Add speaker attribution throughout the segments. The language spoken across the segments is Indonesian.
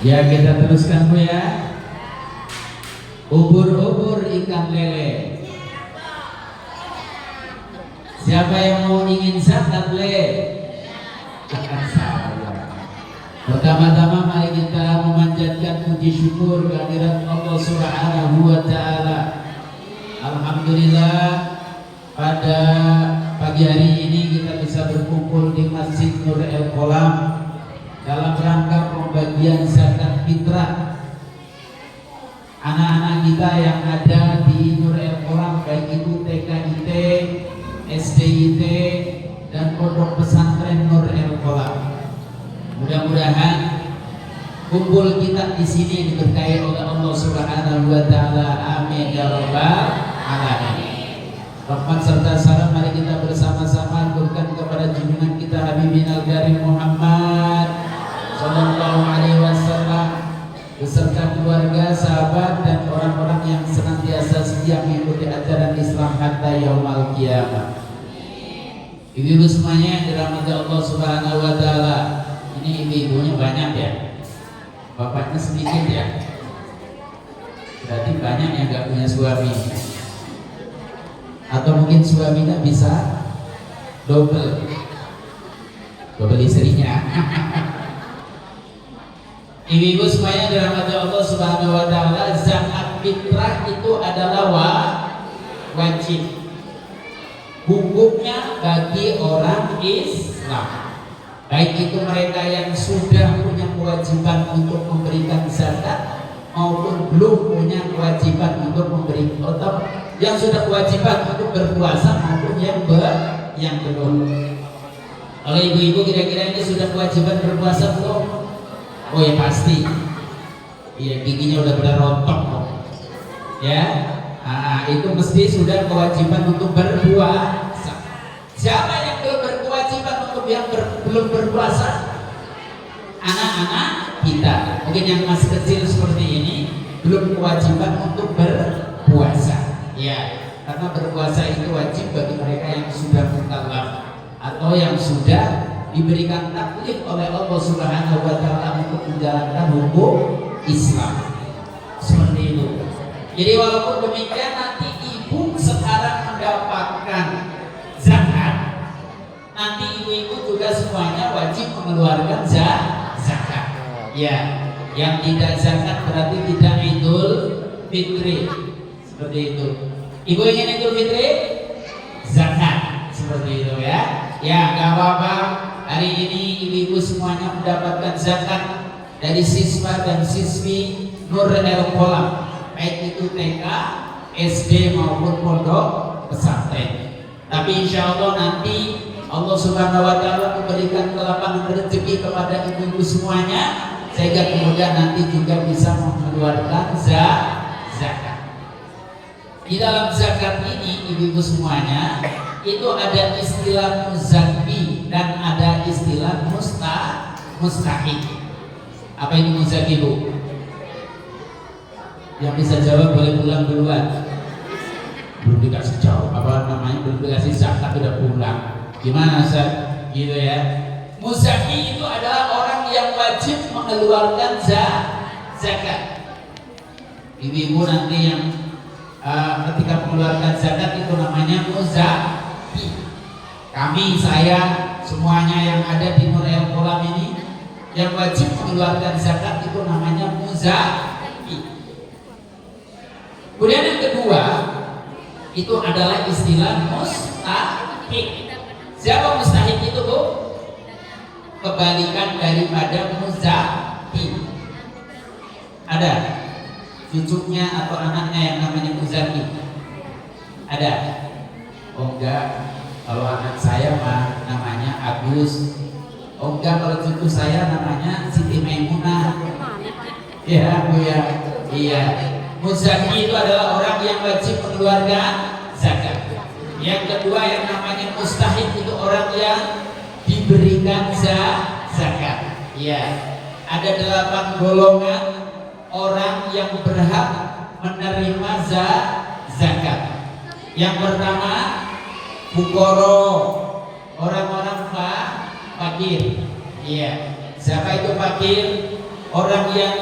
Speaker 1: Ya, kita teruskan Bu ya. Ubur-ubur ikan lele. Siapa yang mau ingin zakat le? Akan saya. Pertama-tama mari kita memanjatkan puji syukur kehadirat Allah Subhanahu wa taala. Alhamdulillah pada pagi hari ini kita bisa berkumpul di Masjid Nur El Kolam dalam rangka pembagian zakat fitrah anak-anak kita yang ada di Nur El Kolam, baik itu TKIT, SDIT dan Pondok Pesantren Nur El Kolam. Mudah-mudahan kumpul kita di sini diberkahi oleh Allah Subhanahu wa taala. Amin ya rabbal alamin. Rahmat serta salam mari kita bersama-sama haturkan kepada junjungan kita Habibina Al-Karim Muhammad sallallahu alaihi wasallam beserta keluarga, sahabat dan orang-orang yang senantiasa setia mengikuti ajaran Islam hatta yaumul qiyamah. Ibu-ibu semuanya yang dirahmati Allah Subhanahu wa taala. Ini ibu-ibunya banyak ya, bapaknya sedikit ya, berarti banyak yang gak punya suami, atau mungkin suaminya bisa double istrinya. Ibu-ibu semuanya dirahmati Allah Subhanahu wa taala, zakat fitrah itu adalah wajib hukumnya bagi orang Islam. Baik itu mereka yang sudah punya kewajiban untuk memberikan zakat maupun belum punya kewajiban untuk memberikan, atau yang sudah kewajiban untuk berpuasa maupun yang belum. Kalau ibu-ibu kira-kira ini sudah kewajiban berpuasa belum? Oh ya pasti. Iya, giginya udah pada rontok kok. Ya, itu mesti sudah kewajiban untuk berpuasa. Siapa yang belum berkewajiban untuk yang belum berpuasa? Anak-anak kita, mungkin yang masih kecil seperti ini belum kewajiban untuk berpuasa. Ya, karena berpuasa itu wajib bagi mereka yang sudah mukallaf atau yang sudah diberikan taklif oleh Allah Subhanahu wa taala untuk menjalankan hukum Islam. Seperti itu. Jadi walaupun demikian nanti ibu sekarang mendapatkan zakat, nanti ibu-ibu juga semuanya wajib mengeluarkan zakat. Ya, yang tidak zakat berarti tidak Idul Fitri. Seperti itu. Ibu ingin Idul Fitri? Zakat. Seperti itu ya. Ya, gak apa-apa. Hari ini ibu-ibu semuanya mendapatkan zakat dari siswa dan siswi Nur El Kolam, baik itu TK, SD maupun pondok pesantren. Tapi insya Allah nanti Allah Subhanahu wa taala memberikan kelapangan rezeki kepada ibu-ibu semuanya sehingga kemudian nanti juga bisa mengeluarkan zakat. Di dalam zakat ini ibu-ibu semuanya itu ada istilah muzaki dan ada istilah mustahik. Apa ini muzaki, Bu? Yang bisa jawab boleh pulang duluan. Belum dikasih jawab, apa namanya, belum dikasih zakat udah pulang. Gimana Ustaz? Gitu ya. Muzaki itu adalah orang yang wajib mengeluarkan zakat. Ibu-ibu nanti yang ketika mengeluarkan zakat itu namanya muzaki. Kami, saya, semuanya yang ada di Nur El Kolam ini yang wajib mengeluarkan zakat itu namanya muzaki. Kemudian yang kedua itu adalah istilah mustahik. Siapa mustahik itu, Bu? Kebalikan daripada muzaki. Ada cucunya atau anaknya yang namanya muzaki? Ada? Oh enggak. Kalau anak saya mah namanya Agus. Oh enggak, kalau cucu saya namanya Siti Maimunah. Ya, Bu ya. Iya. Muzaki itu adalah orang yang wajib mengeluarkan zakat. Yang kedua yang namanya mustahik itu orang yang diberikan zakat. Iya. Ada 8 golongan orang yang berhak menerima zakat. Yang pertama Fukoro, orang-orang fakir. Iya. Siapa itu fakir? orang yang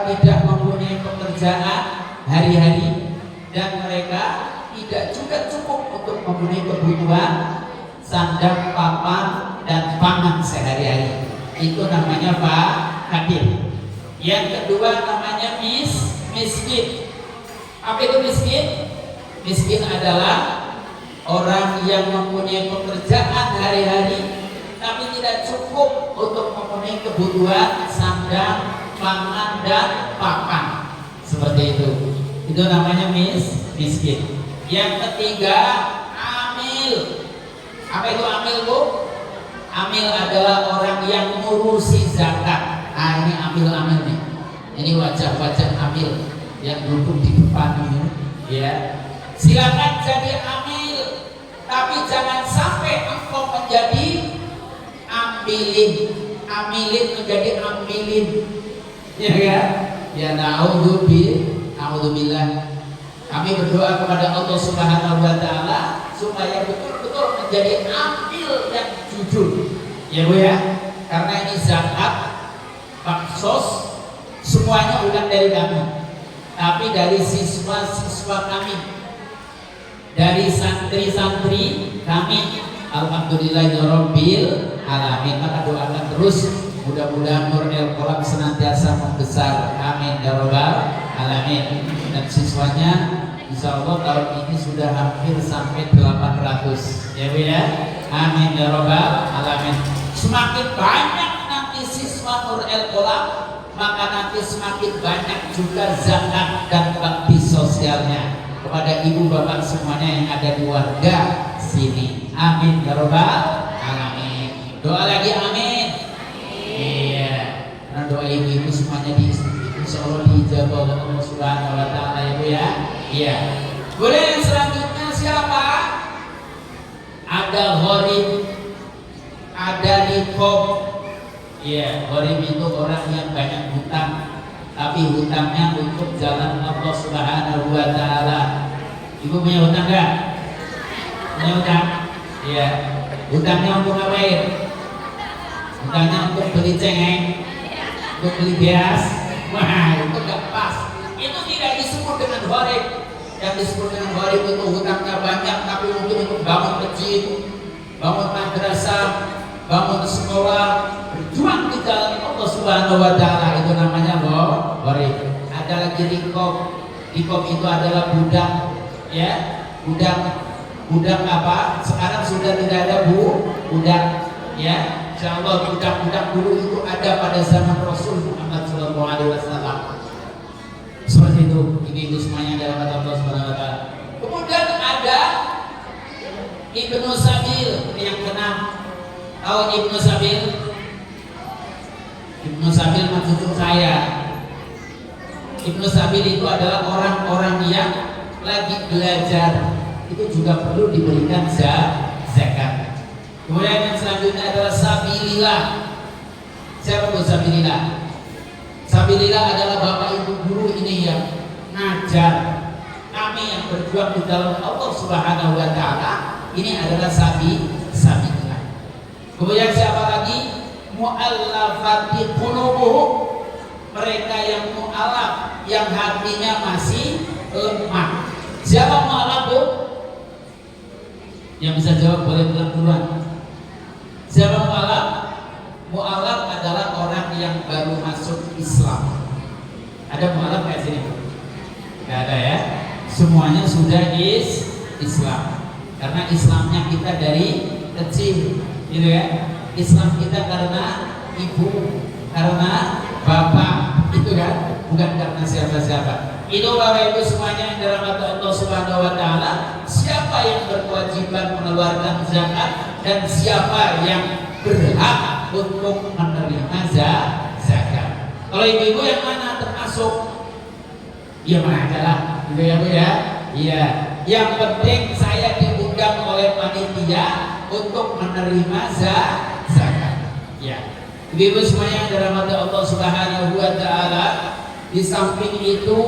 Speaker 1: tidak mempunyai pekerjaan hari-hari dan mereka tidak juga cukup untuk memenuhi kebutuhan sandang, papan, dan pangan sehari-hari. Itu namanya fakir. Yang kedua namanya miskin. Apa itu miskin? Miskin adalah orang yang mempunyai pekerjaan hari-hari tapi tidak cukup untuk memenuhi kebutuhan sandang, pangan, dan papan. Seperti itu. Itu namanya miskin. Yang ketiga, amil. Apa itu amil, Bu? Amil adalah orang yang ngurusi zakat. Ini amil nih. Ini wajah-wajah amil yang duduk di depan ini, ya. Silakan jadi amil, tapi jangan sampai engkau menjadi amilin menjadi amilin, ya kan? Ya, naudzubillah. Kami berdoa kepada Allah Subhanahu wa taala supaya betul-betul menjadi amil yang jujur. Ya, Bu ya. Karena ini zakat, baksos, semuanya bukan dari kami, tapi dari siswa-siswa kami, dari santri-santri kami. Alhamdulillahirabbil alamin. Maka doakan terus, mudah-mudahan Nur El Qolam senantiasa membesar. Amin ya rabbal alamin. Dan siswanya insya Allah tahun ini sudah hampir sampai 800, ya Bu ya. Amin ya rabbal alamin. Semakin banyak nanti siswa Nur El Qolam, maka nanti semakin banyak juga zakat dan bakti sosialnya kepada ibu bapak semuanya yang ada di warga sini. Amin ya rabbal alamin. Doa lagi amin. Iya. Karena doa ibu semuanya insya Allah diijabah oleh Allah Subhanahu wa taala, ya Bu ya. Iya. Boleh yang selanjutnya siapa? Ada gharib, ada rikob. Iya, gharib itu orang yang banyak hutang, tapi hutangnya untuk jalan Allah Subhanahu wa taala. Ibu punya hutang enggak? Punya hutang? Iya. Hutangnya untuk ngapain? Hutangnya untuk beli cengeng, untuk beli beras. Wah, itu enggak pas. Itu tidak disebut dengan gharib. Yang disebut dengan gharib itu hutangnya banyak, tapi untuk bangun masjid, bangun madrasah, bangun sekolah, berjuang di jalan Allah Subhanahu wa taala, itu namanya gharib. Ada lagi rikob. Rikob itu adalah budak, ya. Budak apa? Sekarang sudah tidak ada budak, ya. Insyaallah budak-budak dulu itu ada pada zaman Rasul Muhammad SAW. Seperti itu. Ini semuanya dalam kata Allah Subhanahu wa taala. Kemudian ada Ibnu Sabil yang keenam. Tahu Ibnu Sabil? Ibnu Sabil maksud saya. Ibnu Sabil itu adalah orang-orang yang lagi belajar. Itu juga perlu diberikan zakat. Kemudian yang selanjutnya adalah sabilillah. Siapa itu sabilillah? Sabilillah adalah bapak ibu guru ini yang ngajar. Kami yang berjuang di dalam Allah Subhanahu wa taala, ini adalah sabilillah. Kemudian siapa lagi? Mu'allafati qulubuhum. Mereka yang mu'allaf, yang hatinya masih lemah. Siapa mu'allaf, Bu? Yang bisa jawab boleh bilang duluan. Siapa mu'allaf? Mu'allaf adalah orang yang baru masuk Islam. Ada mu'allaf kayak sini? Gak ada ya. Semuanya sudah Islam. Karena Islamnya kita dari kecil, gitu ya. Islam kita karena ibu, karena bapak, itu kan, bukan karena siapa-siapa. Itu Bapak Ibu semuanya yang dalam kata Allah Subhanahu wa taala, siapa yang berkewajiban mengeluarkan zakat dan siapa yang berhak untuk menerima zakat. Kalau ibu-ibu yang mana termasuk? Ya mana aja lah, gitu ya Bu ya. Iya. Yang penting saya diundang oleh panitia untuk menerima zakat. Ya. Ibu-ibu semuanya yang dalam kata Allah Subhanahu wa taala, di samping itu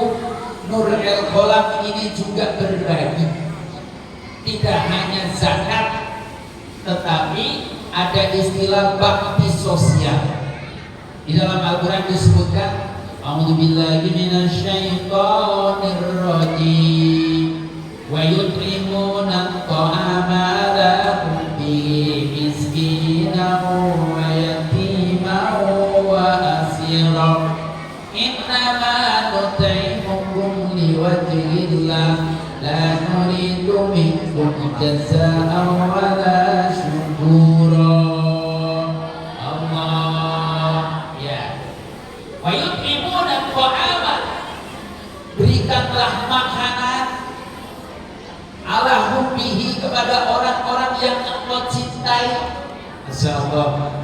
Speaker 1: Nur El Qolam ini juga berbagi. Tidak hanya zakat, tetapi ada istilah bakti sosial. Di dalam Al-Quran disebutkan, A'udzubillahi minasyaitonir rajim. Wa yut'imuna at-ta'ama ala hubbihi miskinan wa yatiman wa asira. Innama nut'imukum liwajhillah la nuridu minkum jazaa'an wa la syukura. Berikanlah makanan ala hubbihi kepada orang-orang yang engkau cintai. Masya Allah.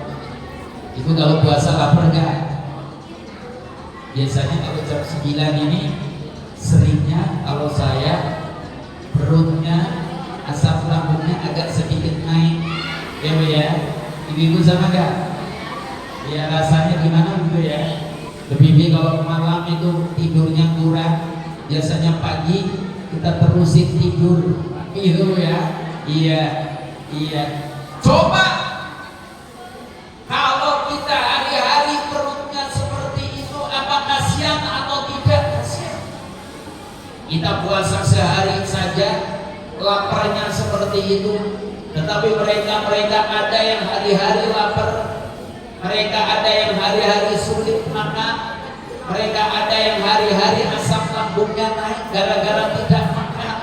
Speaker 1: Itu kalau puasa lapar gak? Biasanya kalau jam 9 ini seringnya kalau saya perutnya, asam lambungnya agak sedikit naik. Ya Bu ya. Ibu-ibu sama gak? Ya rasanya gimana Bu ya? Lebih kalau malam itu tidurnya kurang, biasanya pagi kita terusin tidur, gitu ya. Iya. Coba kalau kita hari-hari perutnya seperti itu, apa kasihan atau tidak kasihan? Kita puasa sehari saja, laparnya seperti itu, tetapi mereka ada yang hari-hari lapar. Mereka ada yang hari-hari sulit makan. Mereka ada yang hari-hari asam lambungnya naik gara-gara tidak makan.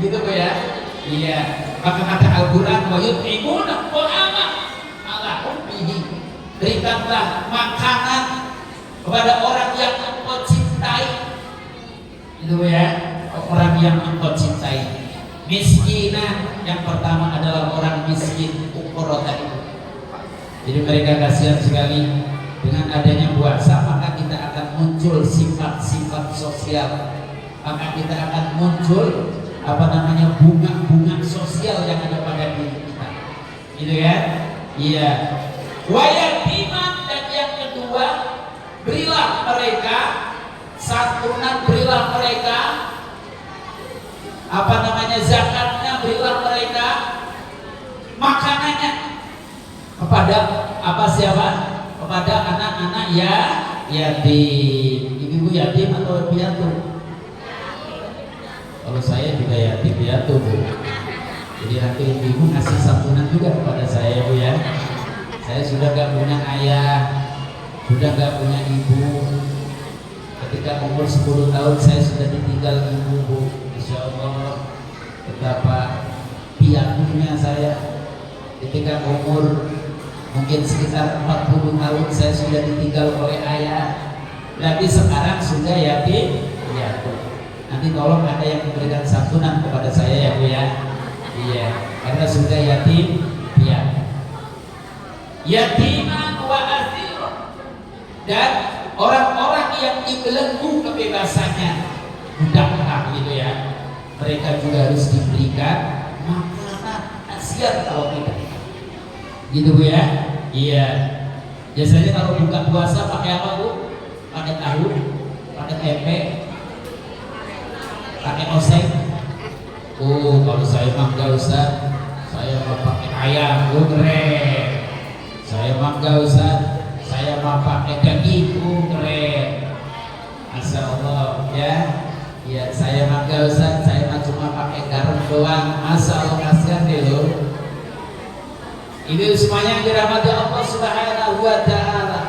Speaker 1: Gitu Bu ya? Iya. Maka kata Al-Quran, wa yut'imuna at-ta'ama ala hubbihi. Berikanlah makanan kepada orang yang engkau cintai. Itu Bu ya? Orang yang engkau cintai. Miskinan yang pertama adalah orang miskin, fuqara tadi. Jadi mereka kasihan sekali. Dengan adanya puasa maka kita akan muncul sifat-sifat sosial. Maka kita akan muncul bunga-bunga sosial yang ada pada diri kita. Gitu ya? Iya. Wa yatiman, dan yang kedua, berilah mereka santunan, berilah mereka zakatnya, berilah mereka makanannya kepada siapa? Kepada anak-anak yatim. Ibu yatim atau piatu? Kalau saya juga yatim piatu Bu. Jadi nanti ibu ngasih santunan juga kepada saya Bu ya. Saya sudah gak punya ayah, sudah gak punya ibu. Ketika umur 10 tahun saya sudah ditinggal ibu Bu. Insya Allah betapa piatunya saya. Ketika umur mungkin sekitar 40 tahun saya sudah ditinggal oleh ayah. Berarti sekarang sudah yatim. Nanti tolong ada yang memberikan santunan kepada saya ya Bu ya. Iya, karena sudah yatim piatu. Yatiman wa asira, dan orang-orang yang dibelenggu kebebasannya, budak gitu ya. Mereka juga harus diberikan makanan. Kasihan kalau tidak. Gitu Bu ya. Iya. Biasanya kalau buka puasa pakai apa Bu? Pakai tahu, pakai tempe, pakai oseng. Oh, kalau saya mah enggak Ustaz. Saya mau pakai ayam keren. Saya mah enggak Ustaz. Saya mau pakai daging keren. Masya Allah ya. Ya, saya mah enggak Ustaz. Saya mah cuma pakai garam doang. Masya Allah, kasihan deh lo. Ini semuanya dirahmati Allah Subhanahu wa ta'ala.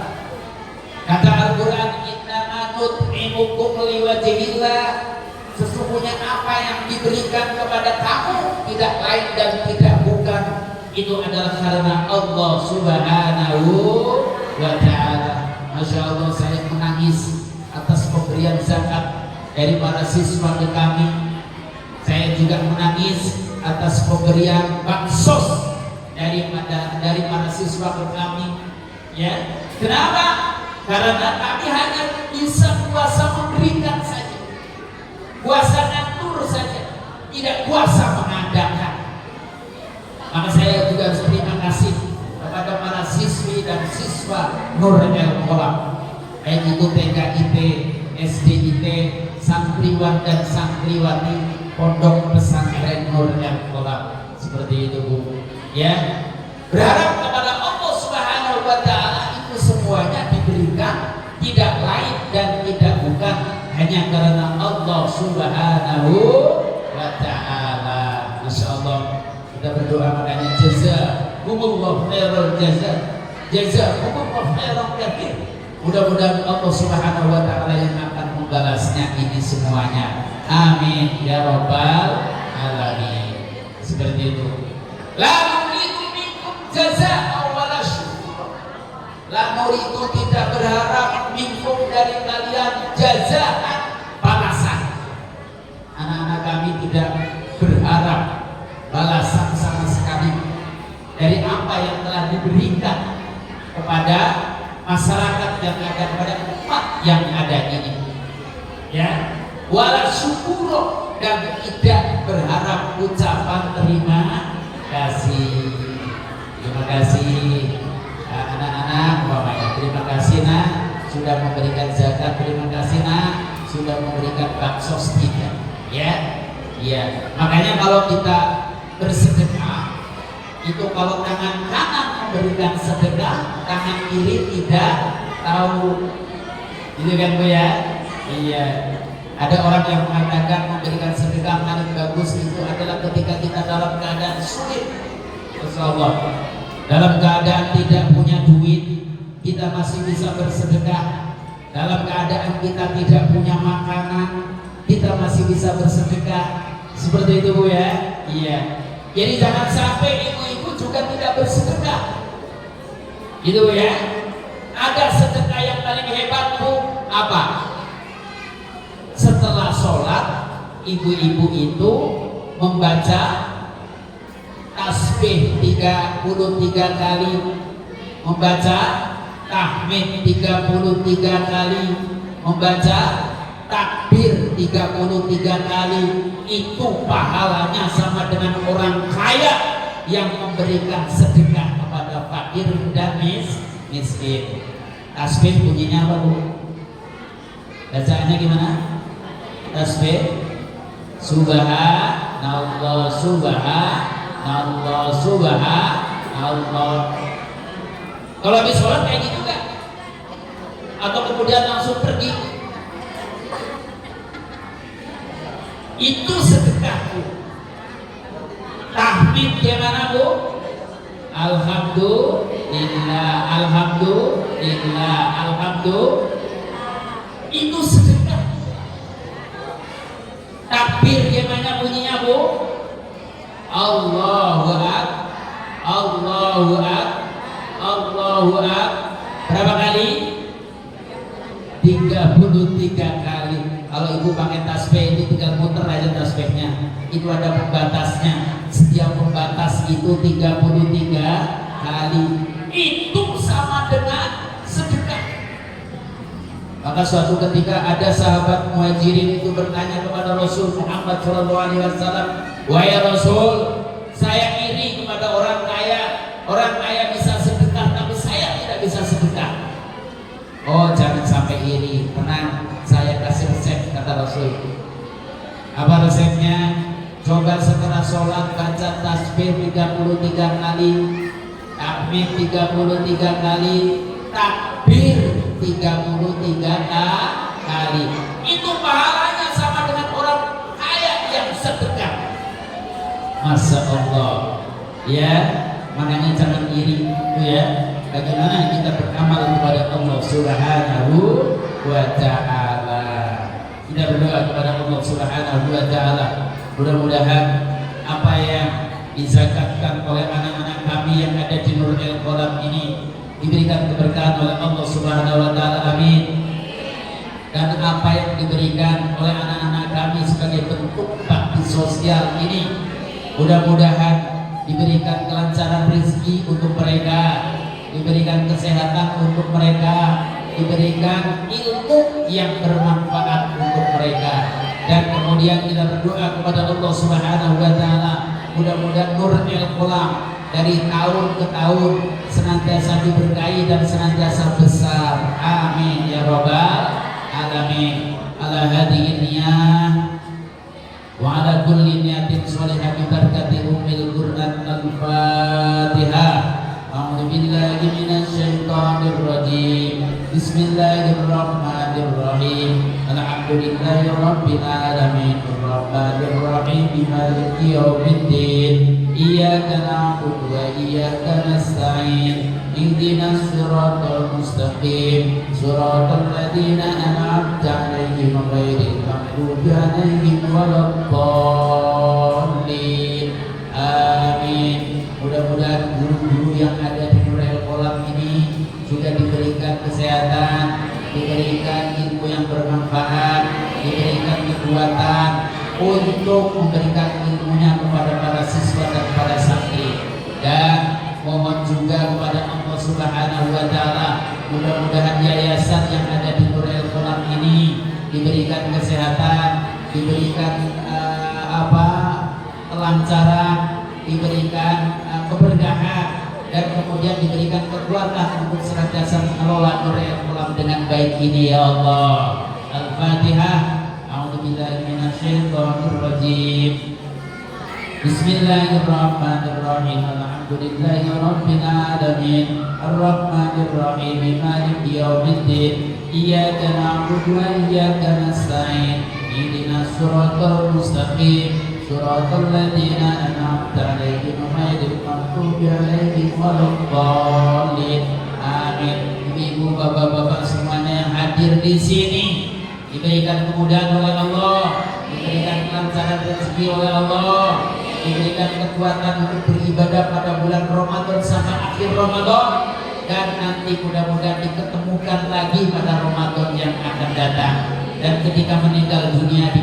Speaker 1: Kata Al-Quran, innama nut'imukum liwajhillah. Sesungguhnya apa yang diberikan kepada kamu tidak lain dan tidak bukan, itu adalah karena Allah Subhanahu wa ta'ala. Masya Allah, saya menangis atas pemberian zakat dari para siswa kami. Saya juga menangis atas pemberian bansos dari para siswa kami. Ya, kenapa? Karena kami hanya bisa kuasa memberikan saja, kuasa ngatur saja, tidak kuasa mengadakan. Maka saya juga harus terima kasih kepada para siswi dan siswa Nur El-Qolam, baik itu TKIP, SDIT, santriwan dan santriwati Pondok Pesantren Nur El-Qolam. Seperti itu Bu. Ya, berharap kepada Allah Subhanahu wa ta'ala itu semuanya diberikan Subhanahu wa ta'ala. Insyaallah kita berdoa makanya jazakumullahu khairal jazakumullahu khairal katsir. Mudah-mudahan Allah Subhanahu wa ta'ala yang akan membalasnya ini semuanya. Amin ya rabbal alamin. Seperti itu. La nuridu minkum jazaa'a wala syukur. La nuridu tidak berharap minkum dari kalian jazaa'an balasan. Anak-anak kami tidak berharap balasan sama sekali dari apa yang telah diberikan kepada masyarakat yang ada, pada umat yang ada ini, ya. Wala syukur, dan tidak berharap ucapan terima kasih. Terima kasih anak-anak, terima kasih nak sudah memberikan zakat, terima kasih nak sudah memberikan baksos tidak, ya. Ya, makanya kalau kita bersedekah itu kalau tangan kanan memberikan sedekah, tangan kiri tidak tahu, gitu kan Bu ya? Iya. Ada orang yang mengatakan memberikan sedekah paling bagus itu adalah ketika kita dalam keadaan sulit. Insyaallah. Dalam keadaan tidak punya duit, kita masih bisa bersedekah. Dalam keadaan kita tidak punya makanan, kita masih bisa bersedekah. Seperti itu Bu ya? Iya. Jadi jangan sampai ibu-ibu juga tidak bersedekah. Gitu ya. Ada sedekah yang paling hebat Bu, apa? Setelah sholat, ibu-ibu itu membaca tasbih 33 kali, membaca tahmid 33 kali, membaca takbir 33 kali. Itu pahalanya sama dengan orang kaya yang memberikan sedekah kepada fakir dan miskin. Tasbih bunyinya apa Bu? Bacaannya gimana? Tasbih subhanallah subhanallah subhanallah. Kalau habis sholat kayak gitu juga, atau kemudian langsung pergi, itu sedekah Bu. Tahmid gimana Bu? Alhamdulillah, alhamdulillah, alhamdulillah. Itu sedekah. Takbir gimana bunyinya Bu? Allahu Akbar, Allahu Akbar, Allahu Akbar. Berapa kali? 33 kali. Kalau ibu pakai tasbih ini tinggal muter aja tasbihnya. Itu ada pembatasnya. Setiap pembatas itu 33 kali. Itu sama dengan sedekah. Maka suatu ketika ada sahabat Muhajirin itu bertanya kepada Rasul Muhammad SAW, wahai Rasul, saya iri kepada orang kaya. Orang kaya bisa sedekah, tapi saya tidak bisa sedekah. Oh, jangan sampai iri, tenang, saya kasih resep, kata Rasul. Apa resepnya? Coba setelah sholat baca tasbih 33 kali, tahmid 33 kali, takbir 33 kali. Itu pahalanya sama dengan orang kaya yang sedekah. Masya Allah, ya. Makanya jangan iri, ya. Bagaimana kita beramal kepada Allah Subhanahu wa ta'ala. Kita berdoa kepada Allah Subhanahu wa ta'ala. Mudah-mudahan apa yang dizakatkan oleh anak-anak kami yang ada di Nurul Qalam ini diberikan keberkahan oleh Allah Subhanahu wa ta'ala. Amin. Dan apa yang diberikan oleh anak-anak kami sebagai bentuk bakti sosial ini, mudah-mudahan diberikan kelancaran rezeki untuk mereka, diberikan kesehatan untuk mereka, diberikan ilmu yang bermanfaat untuk mereka. Dan kemudian kita berdoa kepada Allah Subhanahu wa ta'ala, mudah-mudahan Nurul Qalam dari tahun ke tahun senantiasa diberkahi dan senantiasa besar. Amin ya rabbal alamin. Ala hadhihi niyah wa ala kulli niyatin shalihah bi barakati ummil Qur'an al-Fatihah. A'udzu billahi minasy syaithanir rajim. Bismillahirrahmanirrahim. Alhamdulillahi rabbil alamin. Ar-Rahmanir Rahim Maliki Yaumiddin Iyyaka na'budu wa iyyaka nasta'in Ihdinas siratal mustaqim Siratal ladzina an'amta 'alaihim ghairil maghdubi 'alaihim waladdallin. Amin. Mudah-mudahan guru-guru yang ada di Nurul Kolam ini juga diberikan kesehatan, diberikan ilmu yang bermanfaat, diberikan kekuatan untuk memberikan ilmunya kepada para siswa dan para santri. Dan mohon juga kepada Allah Subhanahu wa Ta'ala, mudah-mudahan yayasan yang ada di Nurul Kolam ini diberikan kesehatan, diberikan kelancaran, diberikan keberkahan, dan kemudian diberikan kekuatan untuk senantiasa mengelola Nurul Kolam dengan baik ini ya Allah. Al-Fatihah. A'udzubillahi minasyaitonirrajim. Bismillahirrahmanirrahim. Alhamdulillahirabbil alamin. Arrahmanirrahim. Maliki yaumiddin. Iyyaka na'budu wa iyyaka nasta'in. Ihdinas siratal mustaqim. Siratal ladzina an'amta 'alaihim ghairil maghdubi 'alaihim waladdallin. Amin. Ibu, bapak-bapak semuanya yang hadir di sini diberikan kemudahan oleh Allah, diberikan kelancaran rezeki oleh Allah, diberikan kekuatan untuk beribadah pada bulan Ramadan sampai akhir Ramadan, dan nanti mudah-mudahan diketemukan lagi pada Ramadan yang akan datang. Dan ketika meninggal dunia di